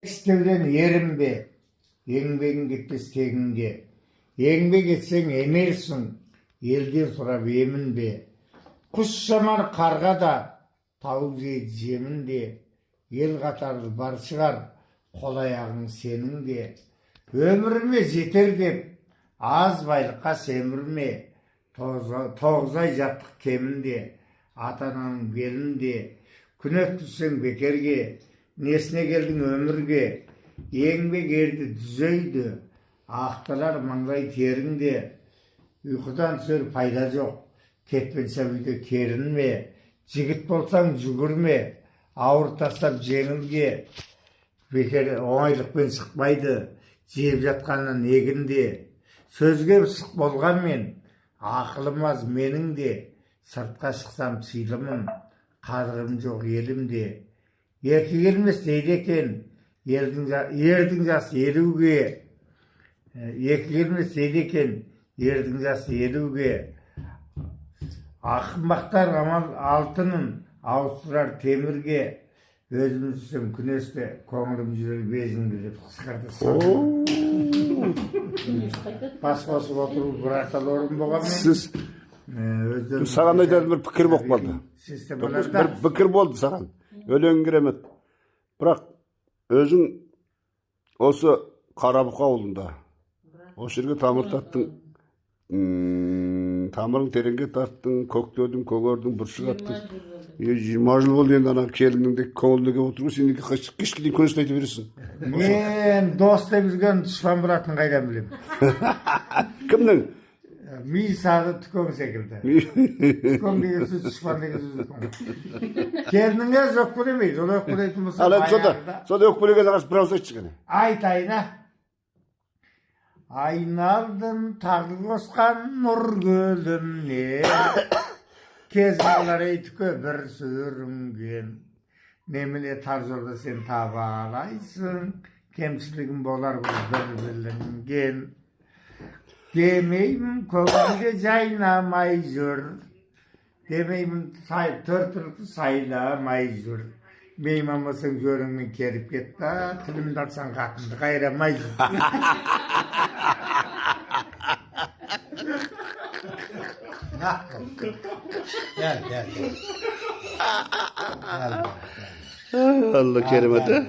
İstevden yerim be, yengbegin gitmez teginge. Yengbeg etsen emersin, elden sorap emin be. Kuş şamar karga da, tavuk jemin de. El katarı bar çıgar, kol ayağın senin de. Ömürüme jeter dep, az baylıkka semirme. Toğuz ay jattık keminde, atananın belinde. Күнөп түссең бекерге, несіне келдің өмірге, еңбек ерді дүзейді, ақталар маңдай теріңде, ұйқыдан түсер пайда жоқ, кетпенсе үйде керінме, жігіт болсаң жүгірме, ауыр тастап жеңілге, бекер оңайлықпен шықпайды, жеп жатқаннан егінде, сөзге сұқ болғанмен, ақылым аз менің де, сыртқа шықсам сыйлымын, қадірім жоқ елімде. Еркі келмес дейді екен, ердің жасы елуге. Еркі келмес дейді екен, ердің жасы елуге. Ақымақтар амал алтынын ауыстырар темірге. Өзім түсім күнесте, көңілім жүрер безіңді деп қысқарды. Бас қосып отыру бір ақыл орын болғанмен. Сіз саған айтатын бір пікір болып қалды. Bir pікір болды саған. Өлең керемет. Бірақ өзің осы Қарабұқа ауылында осы жерге тамыр тарттың. Тамырың тереңге тарттың, көктөдің, көгердің, бұршық аттың. 20 жыл болды енді ана келініңде көңіліне келіп отыру, сен кешке дейін көңіл айтып бересің. Мен дос деп жүрген дұшпан болатынын қайдан білемін. Кімнің? Ми сағы түкөң секілді. Түкөң деген сөз дұшпан деген сөз. Келініңе өкпелемейді, ол өкпелейтін болса баяғында. Сода өкпелеген ағаш бір ауыз айтшы ғана. Айтайын, айналдым тағы қосқан нұр көліне, кез қалар түкө бір сүрінген. Неміне тар жолда сен таба алайсың, кемшілігін болар бір білінген. Demeyim köyünde caynamay jür. Demeyim törtürtü saylamay jür. Meyim amasın görünmen kerip ketti. Tilimde atsan katındı kayramay jür. Gel. Allah kerim hadi.